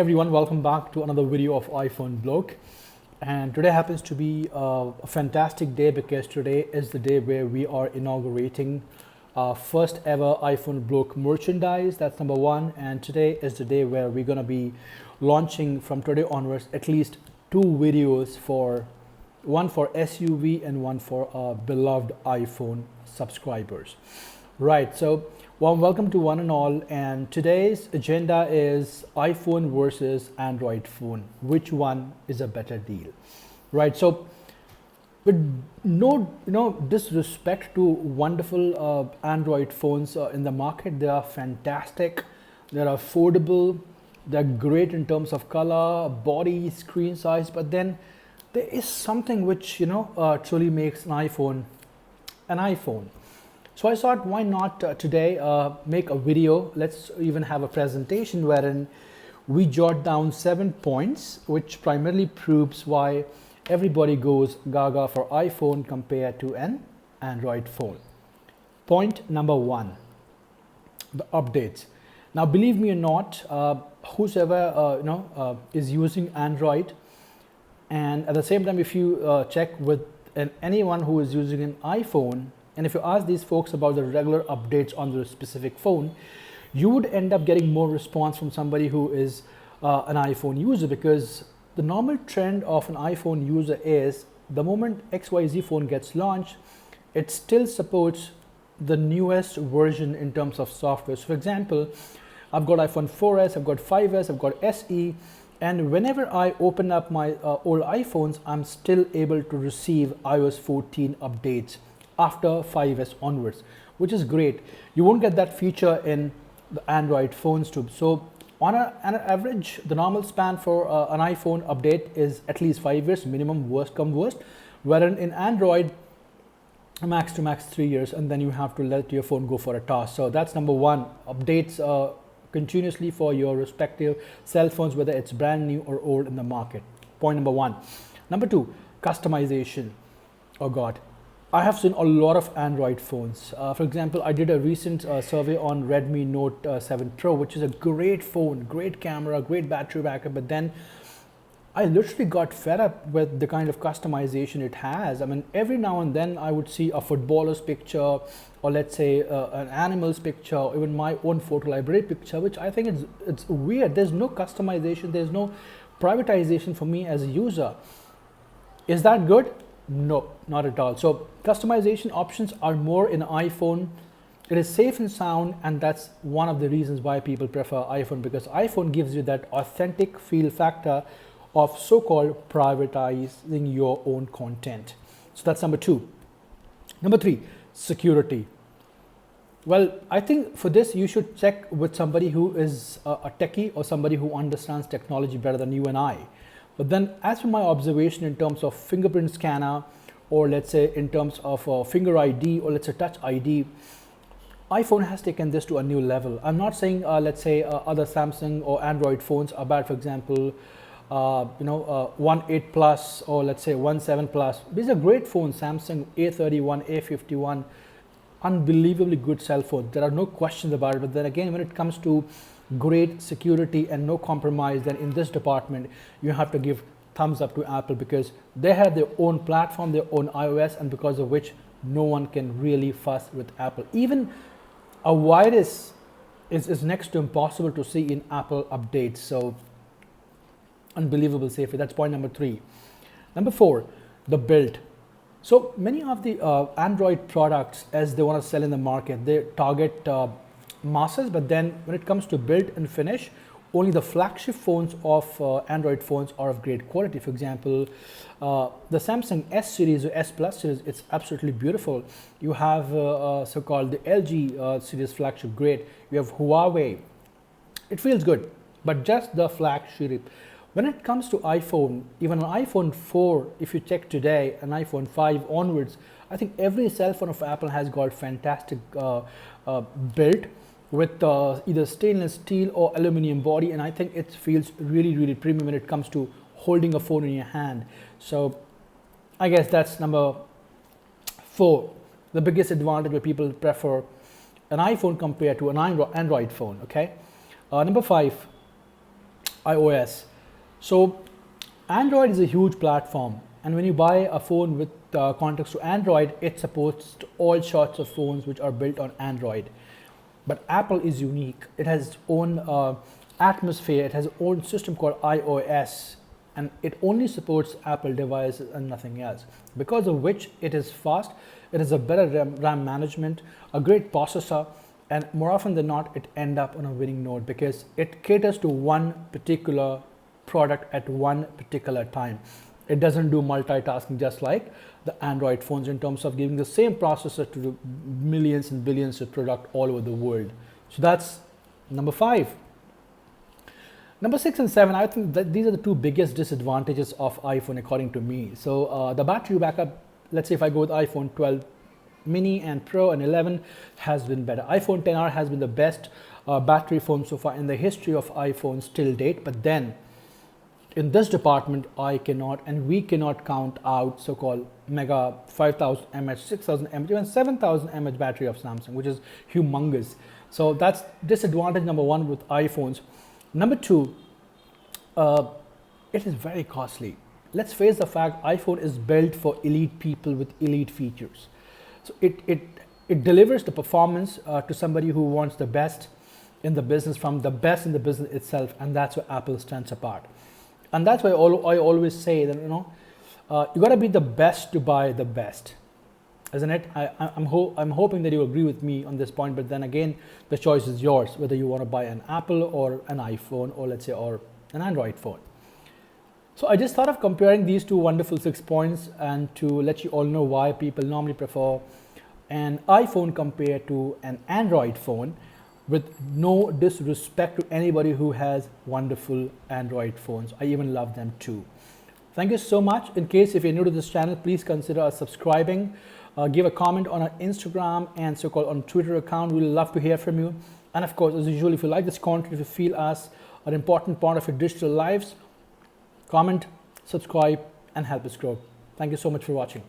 everyone, welcome back to another video of iPhone Bloke. And today happens to be a fantastic day because today is the day where we are inaugurating our first ever iPhone Bloke merchandise. That's number one. And today is the day where we're going to be launching from today onwards at least two videos, one for SUV and one for our beloved iPhone subscribers. Right, so welcome to one and all, and today's agenda is iPhone versus Android phone. Which one is a better deal? Right, so with no disrespect to wonderful Android phones in the market, they are fantastic, they're affordable, they're great in terms of color, body, screen size, but then there is something which truly makes an iPhone an iPhone. So I thought, why not today make a video? Let's even have a presentation wherein we jot down 7 points, which primarily proves why everybody goes gaga for iPhone compared to an Android phone. Point number one, the updates. Now, believe me or not, whosoever is using Android, and at the same time, if you check with anyone who is using an iPhone, and if you ask these folks about the regular updates on the specific phone, you would end up getting more response from somebody who is an iPhone user, because the normal trend of an iPhone user is the moment XYZ phone gets launched, it still supports the newest version in terms of software. So for example, I've got iPhone 4S, I've got 5S, I've got SE, and whenever I open up my old iPhones, I'm still able to receive iOS 14 updates after 5S onwards, which is great. You won't get that feature in the Android phones too. So on an average, the normal span for an iPhone update is at least 5 years minimum, worst come worst, wherein in Android, max to max 3 years, and then you have to let your phone go for a toss. So that's number one, updates continuously for your respective cell phones, whether it's brand new or old in the market. Point number one. Number two, customization. Oh God, I have seen a lot of Android phones. For example, I did a recent survey on Redmi Note 7 Pro, which is a great phone, great camera, great battery backup, but then I literally got fed up with the kind of customization it has. I mean, every now and then I would see a footballer's picture, or let's say an animal's picture, or even my own photo library picture, which I think it's weird. There's no customization, there's no privatization for me as a user. Is that good? No, not at all. So customization options are more in iPhone. It is safe and sound, and that's one of the reasons why people prefer iPhone, because iPhone gives you that authentic feel factor of so-called privatizing your own content. So that's number two. Number three, security. Well, I think for this you should check with somebody who is a techie or somebody who understands technology better than you and I. But then, as for my observation in terms of fingerprint scanner, or let's say in terms of finger ID, or let's say touch ID, iPhone has taken this to a new level. I'm not saying let's say other Samsung or Android phones are bad. For example, 1.8 Plus, or let's say 1.7 Plus. These are great phones. Samsung A31, A51, unbelievably good cell phone. There are no questions about it. But then again, when it comes to great security and no compromise, then in this department you have to give thumbs up to Apple, because they have their own platform, their own iOS, and because of which no one can really fuss with Apple. Even a virus is next to impossible to see in Apple updates. So unbelievable safety. That's point number three. Number four, the build. So many of the Android products, as they want to sell in the market, they target masses, but then when it comes to build and finish, only the flagship phones of Android phones are of great quality. For example, the Samsung S series or S Plus series, it's absolutely beautiful. You have so-called the LG series flagship, great. You have Huawei, it feels good, but just the flagship. When it comes to iPhone, even an iPhone 4, if you check today, an iPhone 5 onwards, I think every cell phone of Apple has got fantastic build with either stainless steel or aluminum body, and I think it feels really, really premium when it comes to holding a phone in your hand. So I guess that's number four, the biggest advantage where people prefer an iPhone compared to an Android phone. Okay, number five, iOS. So Android is a huge platform, and when you buy a phone with context to Android, it supports all sorts of phones which are built on Android. But Apple is unique. It has its own atmosphere. It has its own system called iOS, and it only supports Apple devices and nothing else. Because of which it is fast, it has a better RAM management, a great processor, and more often than not, it ends up on a winning note because it caters to one particular product at one particular time. It doesn't do multitasking just like the Android phones in terms of giving the same processor to the millions and billions of product all over the world. So that's number 5. Number 6 and 7, I think that these are the two biggest disadvantages of iPhone according to me. So the battery backup, let's say if I go with iPhone 12 mini and Pro and 11, has been better. iPhone XR has been the best battery phone so far in the history of iPhones till date, but then in this department, I cannot and we cannot count out so-called mega 5000 mAh, 6000 mAh, even 7000 mAh battery of Samsung, which is humongous. So that's disadvantage number 1 with iPhones. Number 2, it is very costly. Let's face the fact, iPhone is built for elite people with elite features. So it delivers the performance to somebody who wants the best in the business from the best in the business itself, and that's where Apple stands apart. And that's why I always say that, you got to be the best to buy the best, isn't it? I'm hoping that you agree with me on this point, but then again, the choice is yours, whether you want to buy an Apple or an iPhone, or let's say, or an Android phone. So I just thought of comparing these two wonderful 6 points and to let you all know why people normally prefer an iPhone compared to an Android phone, with no disrespect to anybody who has wonderful Android phones. I even love them too. Thank you so much. In case if you're new to this channel, please consider subscribing, give a comment on our Instagram and so-called on Twitter account. We'd love to hear from you. And of course, as usual, if you like this content, if you feel us an important part of your digital lives, comment, subscribe, and help us grow. Thank you so much for watching.